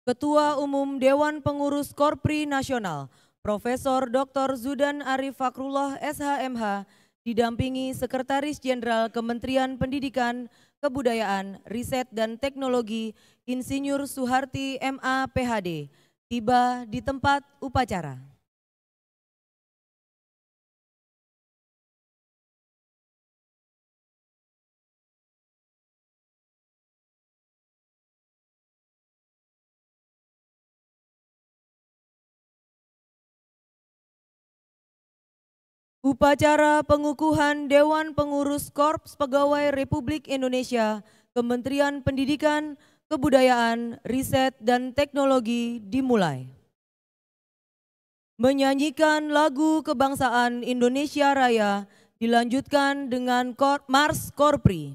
Ketua Umum Dewan Pengurus Korpri Nasional, Profesor Dr. Zudan Arif Fakrullah SHMH, didampingi Sekretaris Jenderal Kementerian Pendidikan, Kebudayaan, Riset dan Teknologi, Insinyur Suharti MA PhD, tiba di tempat upacara. Upacara pengukuhan Dewan Pengurus Korps Pegawai Republik Indonesia, Kementerian Pendidikan, Kebudayaan, Riset dan Teknologi dimulai. Menyanyikan lagu kebangsaan Indonesia Raya dilanjutkan dengan Mars Korpri.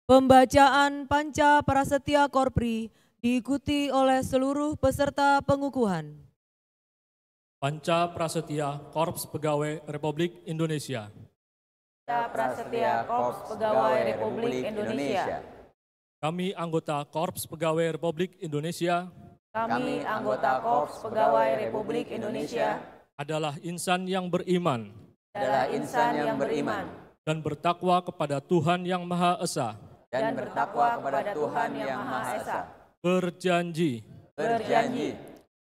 Pembacaan Panca Prasetya Korpri diikuti oleh seluruh peserta pengukuhan. Panca Prasetya Korps Pegawai Republik Indonesia. Panca Prasetya Korps Pegawai Republik Indonesia. Kami anggota Korps Pegawai Republik Indonesia. Kami anggota Korps Pegawai Republik Indonesia. Adalah insan yang beriman. Adalah insan yang beriman. Dan bertakwa kepada Tuhan Yang Maha Esa. Dan bertakwa kepada Tuhan Yang Maha Esa. Berjanji. Berjanji.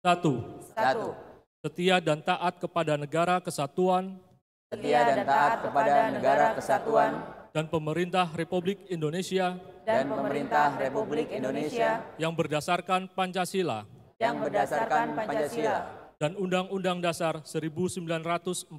1. Setia dan taat kepada negara kesatuan. Setia dan taat kepada negara kesatuan. dan pemerintah Republik Indonesia dan pemerintah Republik Indonesia yang berdasarkan Pancasila dan Undang-Undang Dasar 1945.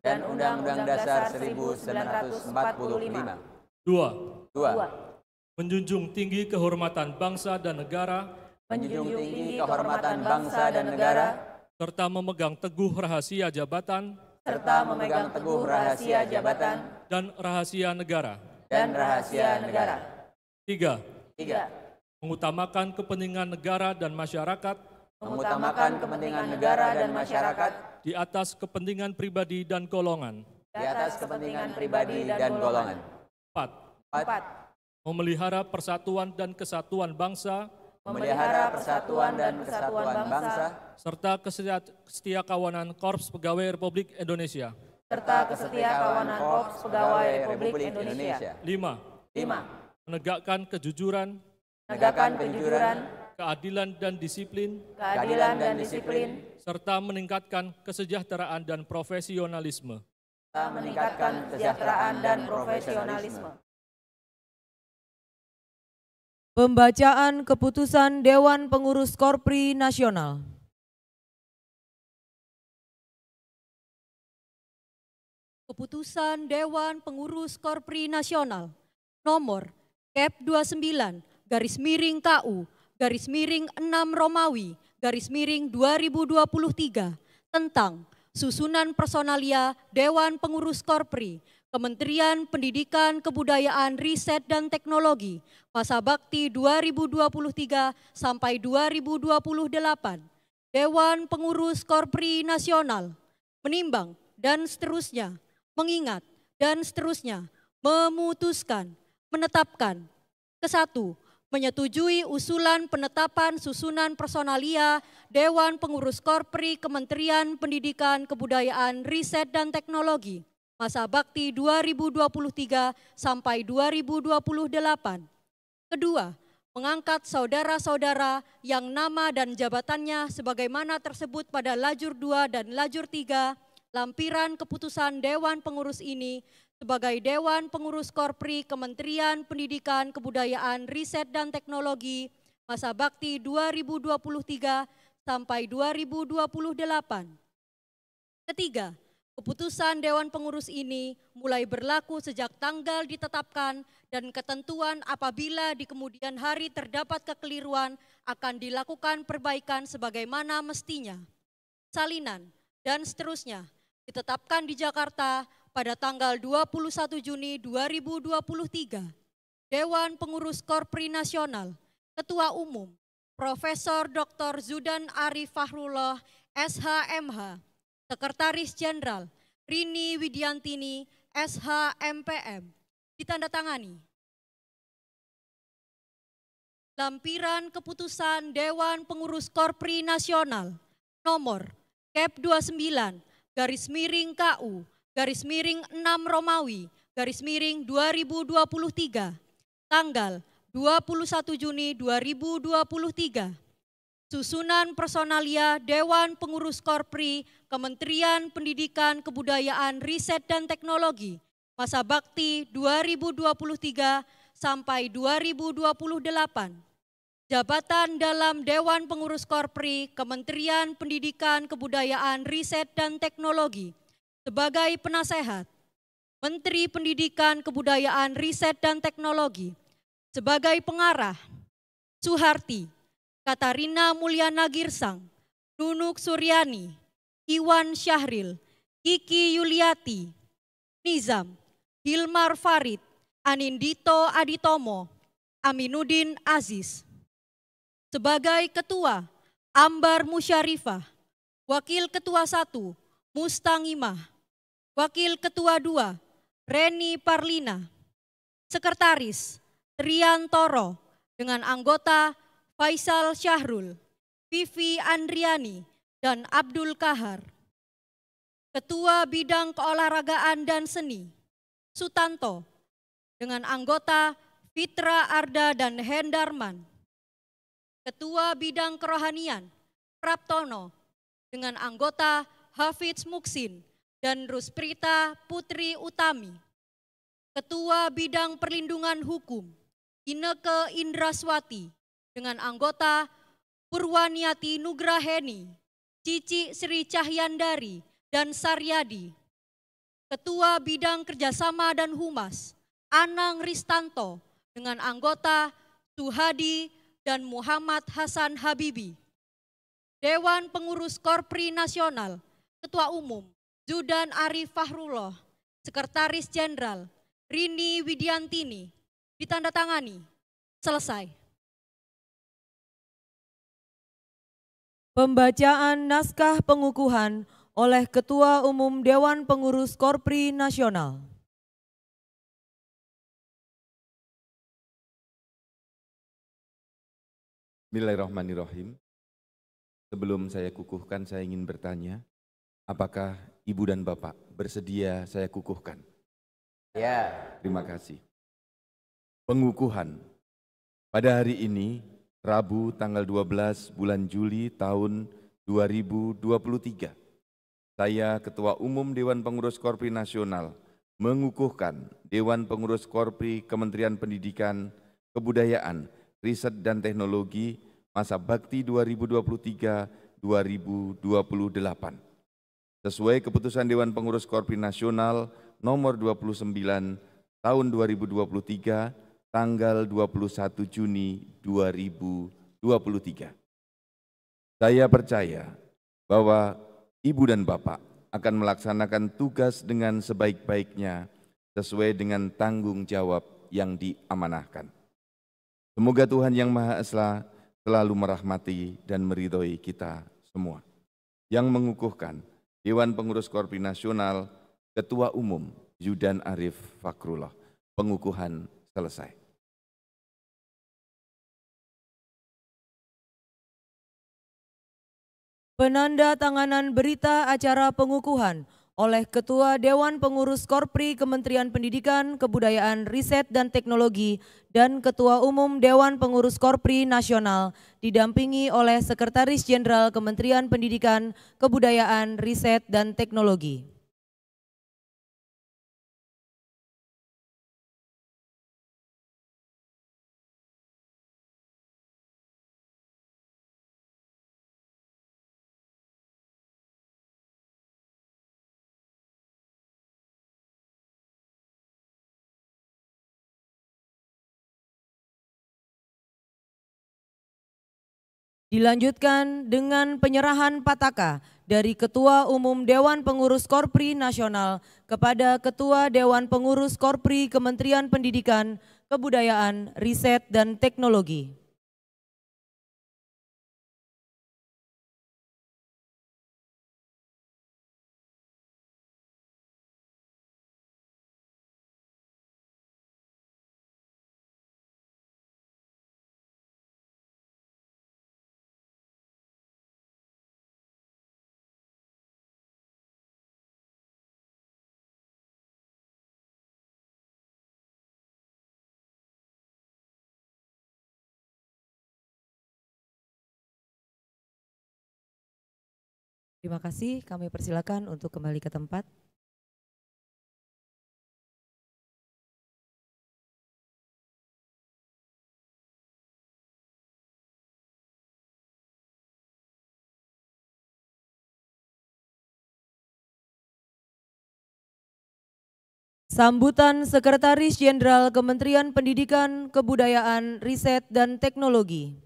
dan Undang-Undang Dasar 1945. 2. Menjunjung tinggi kehormatan bangsa dan negara Menjunjung tinggi kehormatan bangsa dan negara serta memegang teguh rahasia jabatan dan rahasia negara. 3. 3. Mengutamakan kepentingan negara dan masyarakat Mengutamakan kepentingan negara dan masyarakat di atas kepentingan pribadi dan golongan. 4. 4. Memelihara persatuan dan kesatuan bangsa Memelihara persatuan dan kesatuan bangsa serta kesetiakawanan Korps Pegawai Republik Indonesia. serta kesetiakawanan Korps Pegawai Republik Indonesia. 5. 5. Menegakkan kejujuran, Menegakkan kejujuran, keadilan dan disiplin, serta meningkatkan kesejahteraan dan profesionalisme. serta meningkatkan kesejahteraan dan profesionalisme. Pembacaan keputusan Dewan Pengurus Korpri Nasional. Keputusan Dewan Pengurus Korpri Nasional nomor Kep 29 /KU /6 Romawi /2023 tentang susunan personalia Dewan Pengurus Korpri Kementerian Pendidikan, Kebudayaan, Riset dan Teknologi masa bakti 2023 sampai 2028. Dewan Pengurus Korpri Nasional menimbang dan seterusnya, mengingat dan seterusnya, memutuskan, menetapkan. Ke-1, menyetujui usulan penetapan susunan personalia Dewan Pengurus Korpri Kementerian Pendidikan, Kebudayaan, Riset dan Teknologi masa bakti 2023 sampai 2028. Kedua, mengangkat saudara-saudara yang nama dan jabatannya sebagaimana tersebut pada lajur 2 dan lajur 3 lampiran keputusan Dewan Pengurus ini sebagai Dewan Pengurus Korpri Kementerian Pendidikan, Kebudayaan, Riset dan Teknologi masa bakti 2023 sampai 2028. Ketiga, keputusan Dewan Pengurus ini mulai berlaku sejak tanggal ditetapkan dan ketentuan apabila di kemudian hari terdapat kekeliruan akan dilakukan perbaikan sebagaimana mestinya. Salinan dan seterusnya ditetapkan di Jakarta pada tanggal 21 Juni 2023. Dewan Pengurus Korpri Nasional, Ketua Umum, Profesor Dr. Zudan Arif Fahrullah, SHMH, Sekretaris Jenderal Rini Widiantini, SHMPM, ditandatangani. Lampiran keputusan Dewan Pengurus Korpri Nasional nomor Kep 29 /KU /6 Romawi /2023 tanggal 21 Juni 2023. Susunan personalia Dewan Pengurus Korpri Kementerian Pendidikan, Kebudayaan, Riset dan Teknologi masa bakti 2023 sampai 2028. Jabatan dalam Dewan Pengurus Korpri Kementerian Pendidikan, Kebudayaan, Riset dan Teknologi sebagai penasehat, Menteri Pendidikan, Kebudayaan, Riset dan Teknologi sebagai pengarah, Suharti, Katarina Mulyana Girsang, Nunuk Suryani, Iwan Syahril, Kiki Yuliati, Nizam, Hilmar Farid, Anindito Aditomo, Aminuddin Aziz. Sebagai Ketua, Ambar Musyarifah, Wakil Ketua 1, Mustangimah, Wakil Ketua 2, Reni Parlina, Sekretaris, Triantoro dengan anggota Faisal Syahrul, Vivi Andriani, dan Abdul Kahar. Ketua Bidang Keolahragaan dan Seni, Sutanto, dengan anggota Fitra Arda dan Hendarman. Ketua Bidang Kerohanian, Praptono, dengan anggota Hafidz Muksin dan Rusprita Putri Utami. Ketua Bidang Perlindungan Hukum Inneke Indraswati dengan anggota Purwaniati Nugraheni, Cici Sri Cahyandari, dan Saryadi. Ketua Bidang Kerjasama dan Humas Anang Ristanto dengan anggota Suhadi dan Muhammad Hasan Habibi. Dewan Pengurus Korpri Nasional, Ketua Umum Zudan Arif Fakrullah, Sekretaris Jenderal Rini Widiantini, ditandatangani. Selesai. Pembacaan naskah pengukuhan oleh Ketua Umum Dewan Pengurus Korpri Nasional. Bismillahirrahmanirrahim. Sebelum saya kukuhkan, saya ingin bertanya, apakah Ibu dan Bapak bersedia saya kukuhkan? Ya. Terima kasih. Pengukuhan. Pada hari ini, Rabu tanggal 12 bulan Juli tahun 2023, saya Ketua Umum Dewan Pengurus Korpri Nasional mengukuhkan Dewan Pengurus Korpri Kementerian Pendidikan, Kebudayaan, Riset dan Teknologi masa bakti 2023-2028. Sesuai keputusan Dewan Pengurus Korpri Nasional nomor 29 tahun 2023 tanggal 21 Juni 2023. Saya percaya bahwa Ibu dan Bapak akan melaksanakan tugas dengan sebaik-baiknya sesuai dengan tanggung jawab yang diamanahkan. Semoga Tuhan Yang Maha Esa selalu merahmati dan meridhoi kita semua. Yang mengukuhkan Dewan Pengurus Korpri Nasional, Ketua Umum Zudan Arif Fakrullah. Pengukuhan selesai. Penandatanganan berita acara pengukuhan oleh Ketua Dewan Pengurus Korpri Kementerian Pendidikan, Kebudayaan, Riset dan Teknologi dan Ketua Umum Dewan Pengurus Korpri Nasional didampingi oleh Sekretaris Jenderal Kementerian Pendidikan, Kebudayaan, Riset dan Teknologi. Dilanjutkan dengan penyerahan pataka dari Ketua Umum Dewan Pengurus Korpri Nasional kepada Ketua Dewan Pengurus Korpri Kementerian Pendidikan, Kebudayaan, Riset dan Teknologi. Terima kasih, kami persilakan untuk kembali ke tempat. Sambutan Sekretaris Jenderal Kementerian Pendidikan, Kebudayaan, Riset dan Teknologi.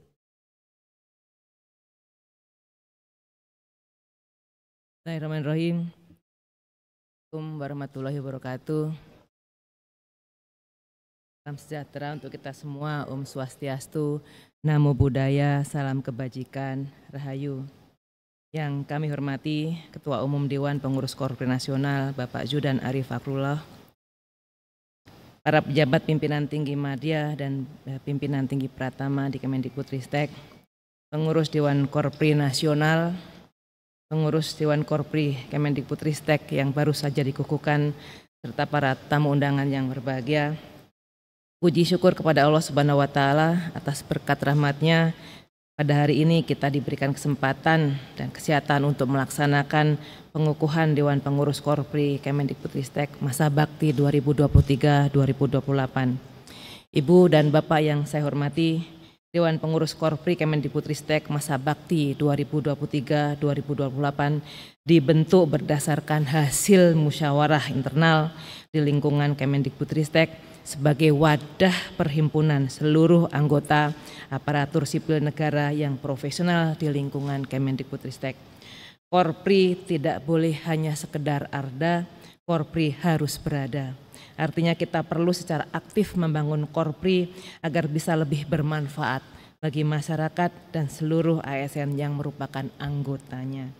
Bismillahirrahmanirrahim. Assalamualaikum warahmatullahi wabarakatuh. Salam sejahtera untuk kita semua, Om Swastiastu, Namo Buddhaya, salam kebajikan, Rahayu. Yang kami hormati Ketua Umum Dewan Pengurus Korpri Nasional, Bapak Zudan Arif Fakrullah, para pejabat pimpinan tinggi Madya dan pimpinan tinggi Pratama di Kemendikbudristek, pengurus Dewan Korpri Nasional, pengurus Dewan Korpri Kemendikbudristek yang baru saja dikukuhkan, serta para tamu undangan yang berbahagia. Puji syukur kepada Allah Subhanahu wa Ta'ala atas berkat rahmatnya Pada hari ini kita diberikan kesempatan dan kesehatan untuk melaksanakan pengukuhan Dewan Pengurus Korpri Kemendikbudristek masa bakti 2023-2028. Ibu dan Bapak yang saya hormati, Dewan Pengurus Korpri Kemendikbudristek masa bakti 2023-2028 dibentuk berdasarkan hasil musyawarah internal di lingkungan Kemendikbudristek sebagai wadah perhimpunan seluruh anggota aparatur sipil negara yang profesional di lingkungan Kemendikbudristek. Korpri tidak boleh hanya sekedar arda, Korpri harus berada. Artinya kita perlu secara aktif membangun Korpri agar bisa lebih bermanfaat bagi masyarakat dan seluruh ASN yang merupakan anggotanya.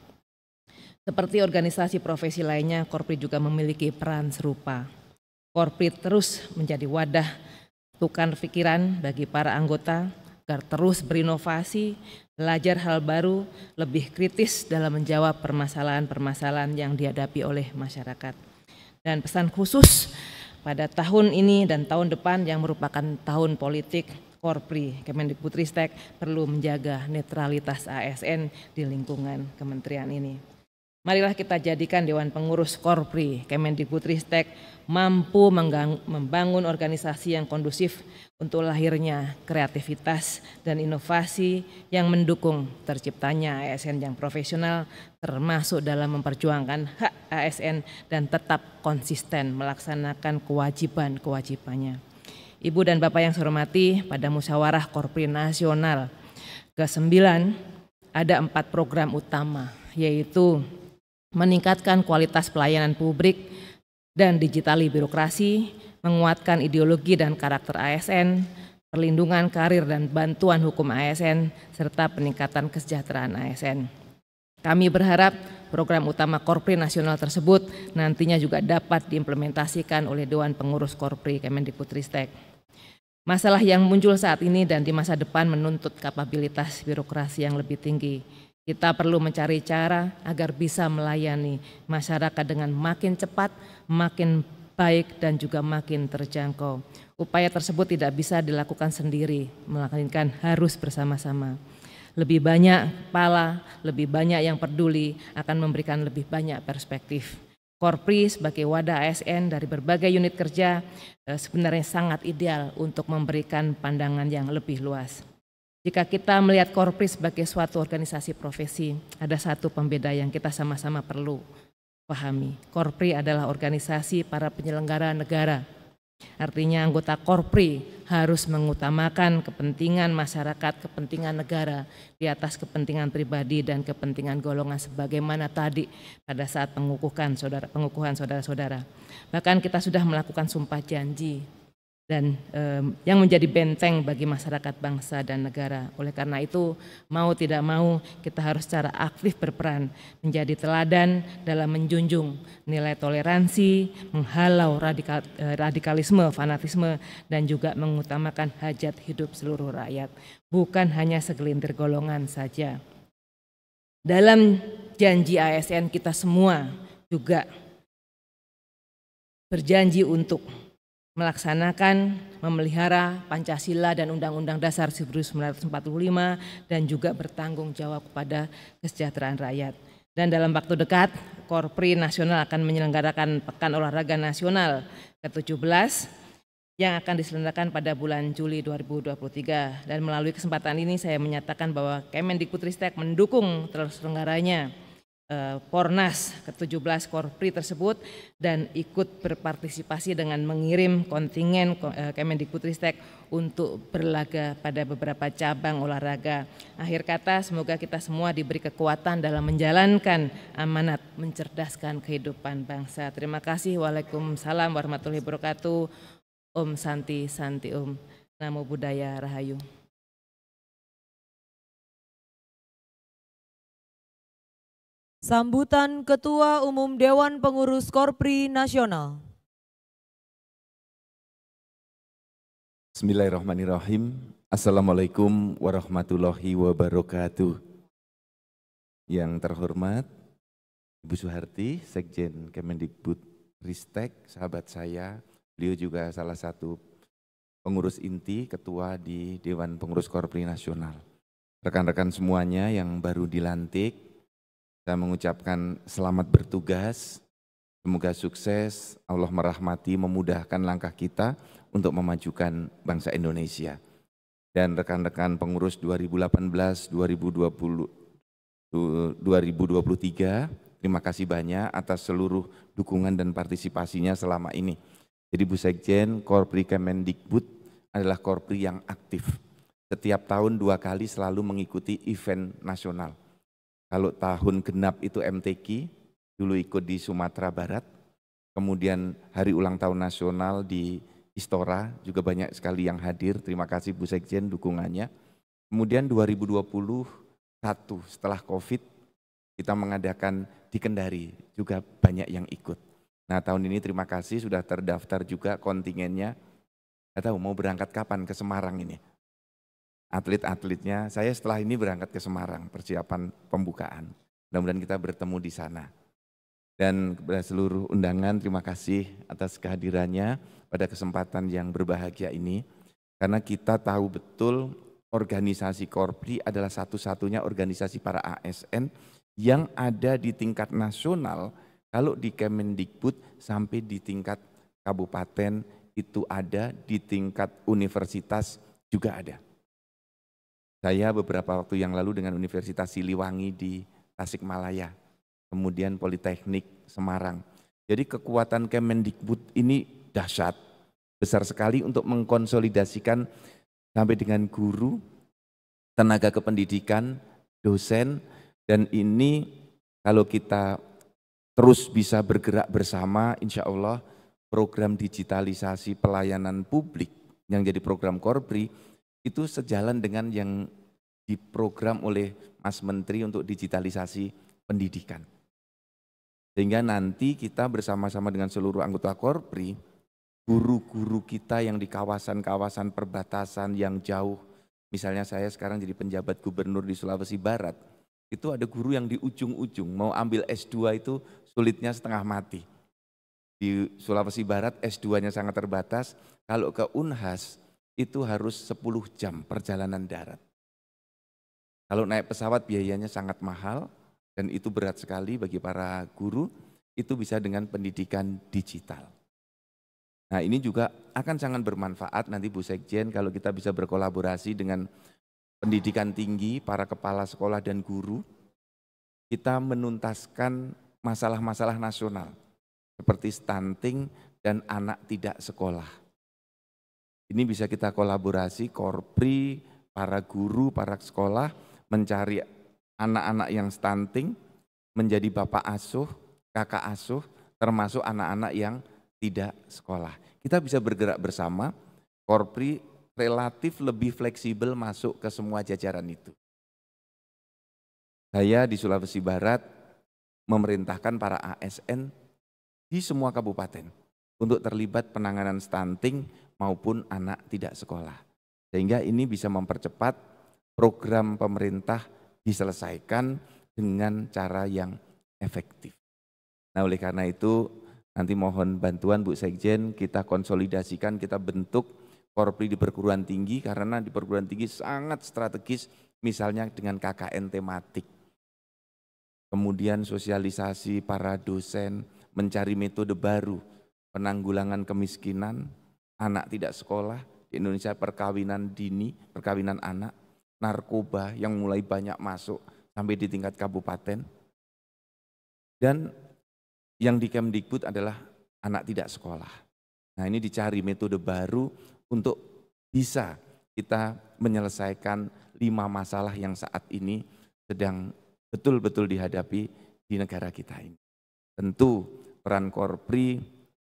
Seperti organisasi profesi lainnya, Korpri juga memiliki peran serupa. Korpri terus menjadi wadah tukar pikiran bagi para anggota agar terus berinovasi, belajar hal baru, lebih kritis dalam menjawab permasalahan-permasalahan yang dihadapi oleh masyarakat. Dan pesan khusus pada tahun ini dan tahun depan yang merupakan tahun politik, Korpri Kemendikbudristek perlu menjaga netralitas ASN di lingkungan kementerian ini. Marilah kita jadikan Dewan Pengurus Korpri Kemendikbudristek mampu membangun organisasi yang kondusif untuk lahirnya kreativitas dan inovasi yang mendukung terciptanya ASN yang profesional, termasuk dalam memperjuangkan hak ASN dan tetap konsisten melaksanakan kewajiban-kewajibannya. Ibu dan Bapak yang saya hormati, pada musyawarah Korpri Nasional ke-9 ada 4 program utama, yaitu meningkatkan kualitas pelayanan publik dan digitali birokrasi, menguatkan ideologi dan karakter ASN, perlindungan karir dan bantuan hukum ASN, serta peningkatan kesejahteraan ASN. Kami berharap program utama Korpri Nasional tersebut nantinya juga dapat diimplementasikan oleh Dewan Pengurus Korpri Kemendikbudristek. Masalah yang muncul saat ini dan di masa depan menuntut kapabilitas birokrasi yang lebih tinggi. Kita perlu mencari cara agar bisa melayani masyarakat dengan makin cepat, makin baik dan juga makin terjangkau. Upaya tersebut tidak bisa dilakukan sendiri, melainkan harus bersama-sama. Lebih banyak kepala, lebih banyak yang peduli akan memberikan lebih banyak perspektif. Korpri sebagai wadah ASN dari berbagai unit kerja sebenarnya sangat ideal untuk memberikan pandangan yang lebih luas. Jika kita melihat Korpri sebagai suatu organisasi profesi, ada satu pembeda yang kita sama-sama perlu pahami. Korpri adalah organisasi para penyelenggara negara. Artinya anggota Korpri harus mengutamakan kepentingan masyarakat, kepentingan negara di atas kepentingan pribadi dan kepentingan golongan sebagaimana tadi pada saat pengukuhan saudara-saudara. Bahkan kita sudah melakukan sumpah janji dan yang menjadi benteng bagi masyarakat bangsa dan negara. Oleh karena itu, mau tidak mau kita harus secara aktif berperan menjadi teladan dalam menjunjung nilai toleransi, menghalau radikalisme, fanatisme, dan juga mengutamakan hajat hidup seluruh rakyat, bukan hanya segelintir golongan saja. Dalam janji ASN kita semua juga berjanji untuk melaksanakan, memelihara Pancasila dan Undang-Undang Dasar 1945 dan juga bertanggung jawab kepada kesejahteraan rakyat. Dan dalam waktu dekat, Korpri Nasional akan menyelenggarakan Pekan Olahraga Nasional ke-17 yang akan diselenggarakan pada bulan Juli 2023. Dan melalui kesempatan ini saya menyatakan bahwa Kemendikbudristek mendukung terselenggaranya Pornas ke-17 Korpri tersebut dan ikut berpartisipasi dengan mengirim kontingen Kemendikbudristek untuk berlaga pada beberapa cabang olahraga. Akhir kata, semoga kita semua diberi kekuatan dalam menjalankan amanat mencerdaskan kehidupan bangsa. Terima kasih. Waalaikumsalam warahmatullahi wabarakatuh. Om Santi Santi Om. Namo Buddhaya Rahayu. Sambutan Ketua Umum Dewan Pengurus Korpri Nasional. Bismillahirrahmanirrahim. Assalamualaikum warahmatullahi wabarakatuh. Yang terhormat Ibu Suharti, Sekjen Kemendikbudristek, sahabat saya, beliau juga salah satu pengurus inti, ketua di Dewan Pengurus Korpri Nasional. rekan-rekan semuanya yang baru dilantik, saya mengucapkan selamat bertugas, semoga sukses, Allah merahmati, memudahkan langkah kita untuk memajukan bangsa Indonesia. Dan rekan-rekan pengurus 2018-2023, terima kasih banyak atas seluruh dukungan dan partisipasinya selama ini. Jadi Bu Sekjen, Korpri Kemendikbud adalah Korpri yang aktif. Setiap tahun 2 kali selalu mengikuti event nasional. Kalau tahun genap itu MTQ, dulu ikut di Sumatera Barat, kemudian hari ulang tahun nasional di Istora, juga banyak sekali yang hadir, terima kasih Bu Sekjen dukungannya. Kemudian 2021 setelah COVID, kita mengadakan di Kendari, juga banyak yang ikut. Nah tahun ini terima kasih sudah terdaftar juga kontingennya, nggak tahu mau berangkat kapan ke Semarang ini. Atlet-atletnya, saya setelah ini berangkat ke Semarang, persiapan pembukaan. Mudah-mudahan kita bertemu di sana. Dan kepada seluruh undangan, terima kasih atas kehadirannya pada kesempatan yang berbahagia ini. Karena kita tahu betul organisasi Korpri adalah satu-satunya organisasi para ASN yang ada di tingkat nasional, kalau di Kemendikbud sampai di tingkat kabupaten itu ada, di tingkat universitas juga ada. Saya beberapa waktu yang lalu dengan Universitas Siliwangi di Tasikmalaya, kemudian Politeknik Semarang. Jadi kekuatan Kemendikbud ini dahsyat, besar sekali untuk mengkonsolidasikan sampai dengan guru, tenaga kependidikan, dosen, dan ini kalau kita terus bisa bergerak bersama, insya Allah program digitalisasi pelayanan publik yang jadi program Korpri itu sejalan dengan yang diprogram oleh Mas Menteri untuk digitalisasi pendidikan. Sehingga nanti kita bersama-sama dengan seluruh anggota Korpri, guru-guru kita yang di kawasan-kawasan perbatasan yang jauh, misalnya saya sekarang jadi penjabat gubernur di Sulawesi Barat, itu ada guru yang di ujung-ujung, mau ambil S2 itu sulitnya setengah mati. Di Sulawesi Barat S2-nya sangat terbatas, kalau ke Unhas itu harus 10 jam perjalanan darat. Kalau naik pesawat biayanya sangat mahal dan itu berat sekali bagi para guru, itu bisa dengan pendidikan digital. Nah ini juga akan sangat bermanfaat nanti Bu Sekjen kalau kita bisa berkolaborasi dengan pendidikan tinggi, para kepala sekolah dan guru, kita menuntaskan masalah-masalah nasional seperti stunting dan anak tidak sekolah. Ini bisa kita kolaborasi, Korpri, para guru, para sekolah, mencari anak-anak yang stunting, menjadi bapak asuh, kakak asuh, termasuk anak-anak yang tidak sekolah. Kita bisa bergerak bersama, Korpri relatif lebih fleksibel masuk ke semua jajaran itu. Saya di Sulawesi Barat memerintahkan para ASN di semua kabupaten untuk terlibat penanganan stunting maupun anak tidak sekolah. Sehingga ini bisa mempercepat program pemerintah diselesaikan dengan cara yang efektif. Nah oleh karena itu nanti mohon bantuan Bu Sekjen, kita konsolidasikan, kita bentuk Korpri di perguruan tinggi karena di perguruan tinggi sangat strategis misalnya dengan KKN tematik. Kemudian sosialisasi para dosen, mencari metode baru, penanggulangan kemiskinan, anak tidak sekolah, di Indonesia perkawinan dini, perkawinan anak, narkoba yang mulai banyak masuk sampai di tingkat kabupaten. Dan yang di Kemdikbud adalah anak tidak sekolah. Nah ini dicari metode baru untuk bisa kita menyelesaikan 5 masalah yang saat ini sedang betul-betul dihadapi di negara kita ini. Tentu peran Korpri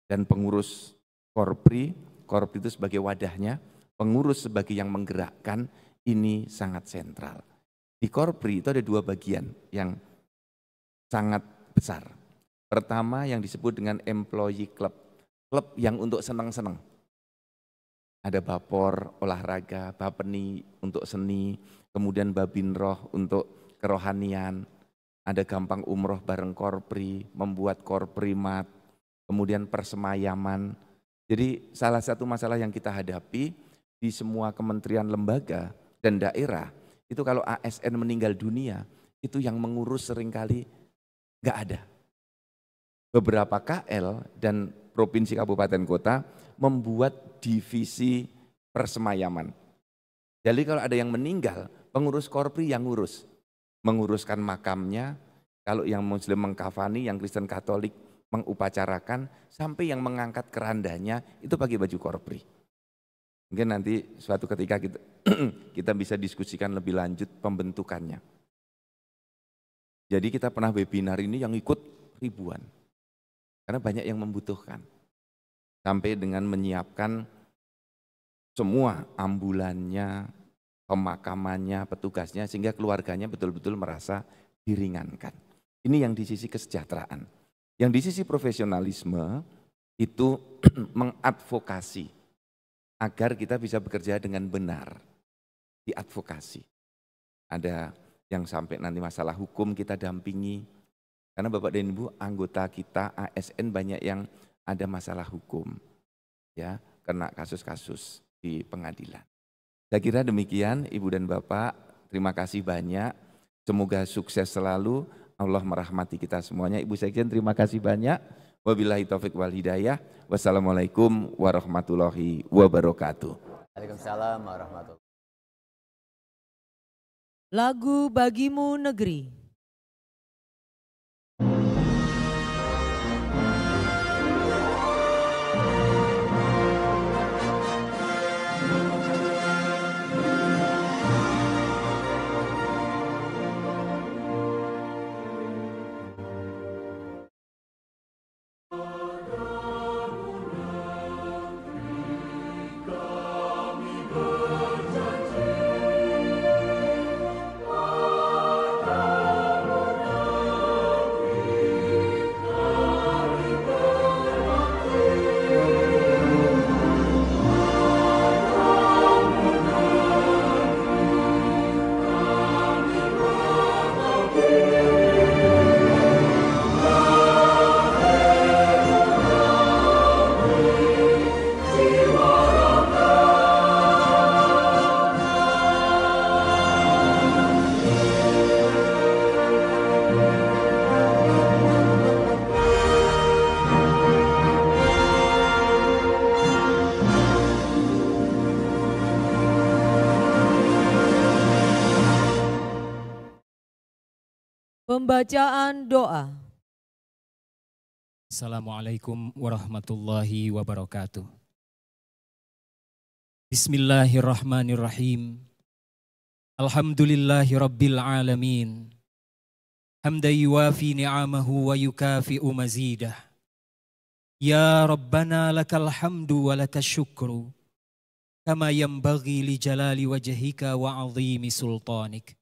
dan pengurus Korpri itu sebagai wadahnya, pengurus sebagai yang menggerakkan, ini sangat sentral. Di Korpri itu ada 2 bagian yang sangat besar. Pertama yang disebut dengan employee club, klub yang untuk senang-senang. Ada Bapor olahraga, Bapeni untuk seni, kemudian Babinroh untuk kerohanian, ada Gampang Umroh bareng Korpri, membuat Korprimat, kemudian persemayaman. Jadi salah satu masalah yang kita hadapi di semua kementerian lembaga dan daerah Itu kalau ASN meninggal dunia, itu yang mengurus seringkali nggak ada. Beberapa KL dan provinsi kabupaten kota membuat divisi persemayaman. Jadi kalau ada yang meninggal, pengurus Korpri yang ngurus. Menguruskan makamnya, kalau yang Muslim mengkafani, yang Kristen Katolik mengupacarakan, sampai yang mengangkat kerandanya itu pakai baju Korpri. Mungkin nanti suatu ketika kita bisa diskusikan lebih lanjut pembentukannya. Jadi kita pernah webinar ini yang ikut ribuan. Karena banyak yang membutuhkan. Sampai dengan menyiapkan semua ambulannya, pemakamannya, petugasnya, sehingga keluarganya betul-betul merasa diringankan. Ini yang di sisi kesejahteraan. Yang di sisi profesionalisme itu mengadvokasi agar kita bisa bekerja dengan benar. Diadvokasi. Ada yang sampai nanti masalah hukum kita dampingi. Karena Bapak dan Ibu anggota kita ASN banyak yang ada masalah hukum. Ya, kena kasus-kasus di pengadilan. Saya kira demikian Ibu dan Bapak, terima kasih banyak. Semoga sukses selalu, Allah merahmati kita semuanya. Ibu Sekjen terima kasih banyak. Wabillahi taufik wal hidayah. Wassalamualaikum warahmatullahi wabarakatuh. Waalaikumsalam warahmatullahi wabarakatuh. Lagu Bagimu Negeri. Pembacaan doa. Assalamualaikum warahmatullahi wabarakatuh. Bismillahirrahmanirrahim. Alhamdulillahi rabbil alamin. Hamdan yuwafi ni'amahu wa yukafi'u mazidah. Ya Rabbana lakal hamdu wa lakas syukru. Kama yanbaghi li jalali wajhika wa azimi sultanik.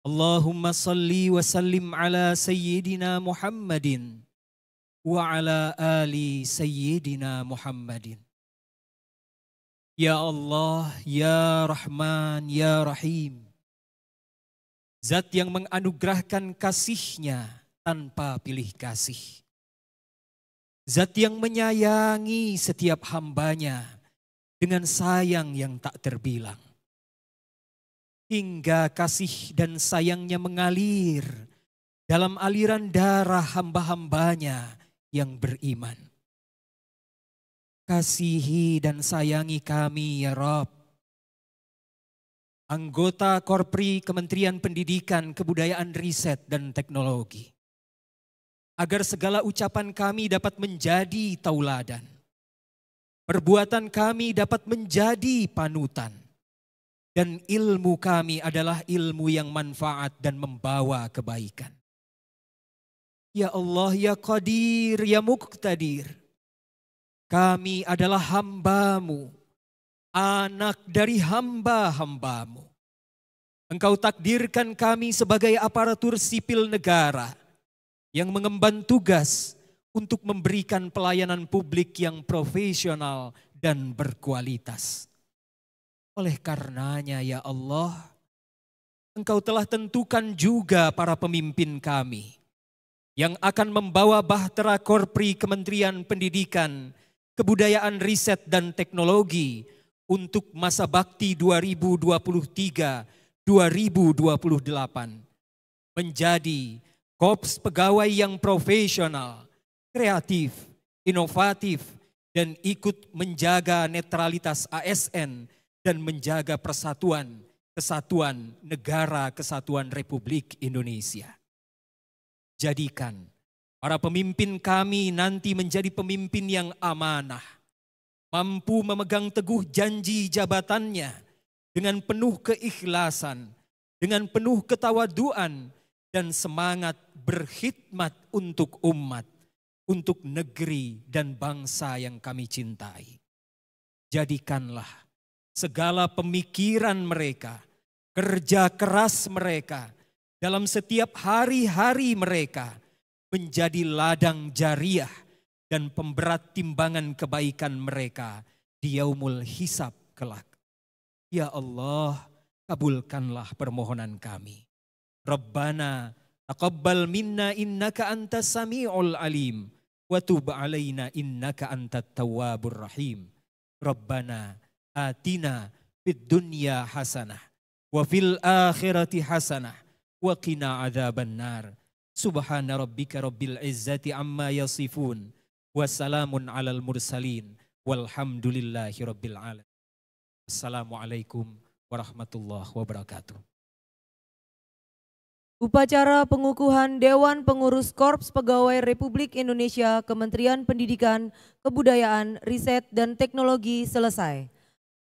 Allahumma salli wa sallim ala sayyidina Muhammadin wa ala ali sayyidina Muhammadin. Ya Allah, ya Rahman, ya Rahim. Zat yang menganugerahkan kasih-Nya tanpa pilih kasih. Zat yang menyayangi setiap hamba-Nya dengan sayang yang tak terbilang. Hingga kasih dan sayangnya mengalir dalam aliran darah hamba-hambanya yang beriman. Kasihi dan sayangi kami ya Rabb. Anggota Korpri Kementerian Pendidikan, Kebudayaan, Riset, dan Teknologi. Agar segala ucapan kami dapat menjadi tauladan. Perbuatan kami dapat menjadi panutan. Dan ilmu kami adalah ilmu yang manfaat dan membawa kebaikan. Ya Allah, ya Qadir, ya Muqtadir. Kami adalah hamba-Mu, anak dari hamba-hamba-Mu. Engkau takdirkan kami sebagai aparatur sipil negara yang mengemban tugas untuk memberikan pelayanan publik yang profesional dan berkualitas. Oleh karenanya ya Allah, Engkau telah tentukan juga para pemimpin kami yang akan membawa bahtera Korpri Kementerian Pendidikan, Kebudayaan, Riset, dan Teknologi untuk masa bakti 2028 menjadi Korps Pegawai yang profesional, kreatif, inovatif, dan ikut menjaga netralitas ASN dan menjaga persatuan, kesatuan negara kesatuan Republik Indonesia. Jadikan para pemimpin kami nanti menjadi pemimpin yang amanah, mampu memegang teguh janji jabatannya dengan penuh keikhlasan, dengan penuh ketawaduan, dan semangat berkhidmat untuk umat, untuk negeri dan bangsa yang kami cintai. Jadikanlah segala pemikiran mereka, kerja keras mereka, dalam setiap hari-hari mereka menjadi ladang jariah dan pemberat timbangan kebaikan mereka di yaumul hisab kelak. Ya Allah, kabulkanlah permohonan kami. Rabbana taqabbal minna innaka antas sami'ul alim wa tub alaina innaka antat tawwabur rahim. Rabbana atina fid dunya hasanah wa fil akhirati hasanah wa qina adzabannar. Subhana rabbika rabbil izzati amma yasifun wa salamun alal mursalin walhamdulillahi rabbil alamin. Assalamualaikum warahmatullahi wabarakatuh. Upacara pengukuhan Dewan Pengurus Korps Pegawai Republik Indonesia Kementerian Pendidikan, Kebudayaan, Riset, dan Teknologi selesai.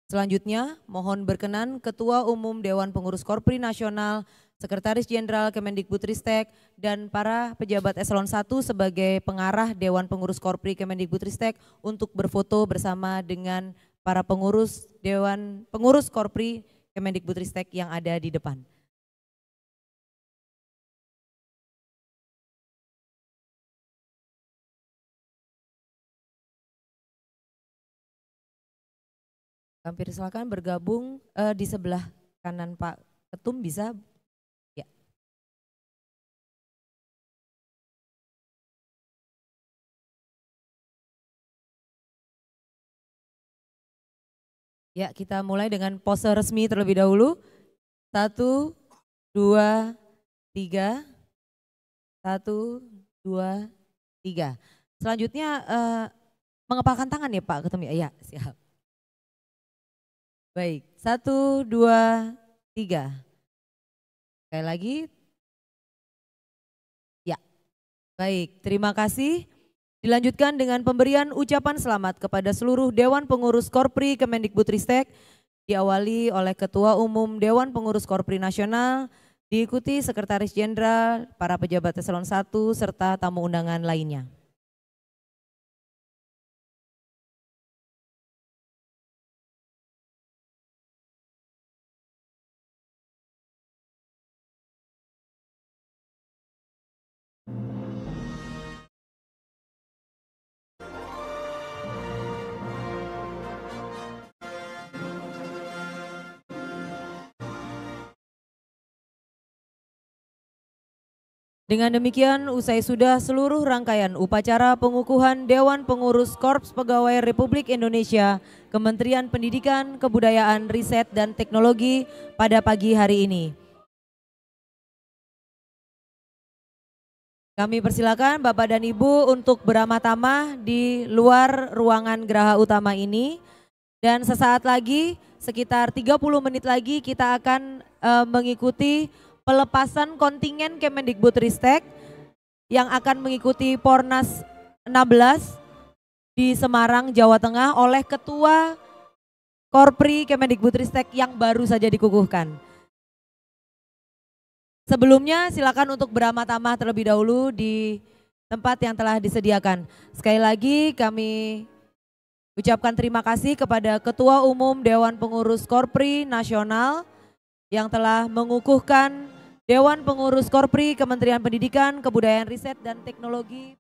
Selanjutnya, mohon berkenan Ketua Umum Dewan Pengurus Korpri Nasional, Sekretaris Jenderal Kemendikbudristek, dan para pejabat eselon 1 sebagai pengarah Dewan Pengurus Korpri Kemendikbudristek untuk berfoto bersama dengan para pengurus Dewan Pengurus Korpri Kemendikbudristek yang ada di depan. Hampir silakan bergabung di sebelah kanan Pak Ketum bisa. Ya. Ya, kita mulai dengan pose resmi terlebih dahulu. 1, 2, 3. 1, 2, 3. Selanjutnya mengepalkan tangan ya Pak Ketum ya. Ya, siap. Baik, 1, 2, 3. Sekali lagi. Ya, baik, terima kasih. Dilanjutkan dengan pemberian ucapan selamat kepada seluruh Dewan Pengurus Korpri Kemendikbudristek, diawali oleh Ketua Umum Dewan Pengurus Korpri Nasional, diikuti Sekretaris Jenderal, para pejabat eselon 1, serta tamu undangan lainnya. Dengan demikian usai sudah seluruh rangkaian upacara pengukuhan Dewan Pengurus Korps Pegawai Republik Indonesia Kementerian Pendidikan, Kebudayaan, Riset, dan Teknologi pada pagi hari ini. Kami persilakan Bapak dan Ibu untuk beramah-tamah di luar ruangan geraha utama ini. Dan sesaat lagi, sekitar 30 menit lagi kita akan mengikuti pelepasan kontingen Kemendikbudristek yang akan mengikuti Pornas 16 di Semarang, Jawa Tengah oleh Ketua Korpri Kemendikbudristek yang baru saja dikukuhkan. Sebelumnya silakan untuk beramah-tamah terlebih dahulu di tempat yang telah disediakan. Sekali lagi kami ucapkan terima kasih kepada Ketua Umum Dewan Pengurus Korpri Nasional yang telah mengukuhkan Dewan Pengurus Korpri Kementerian Pendidikan, Kebudayaan, Riset, dan Teknologi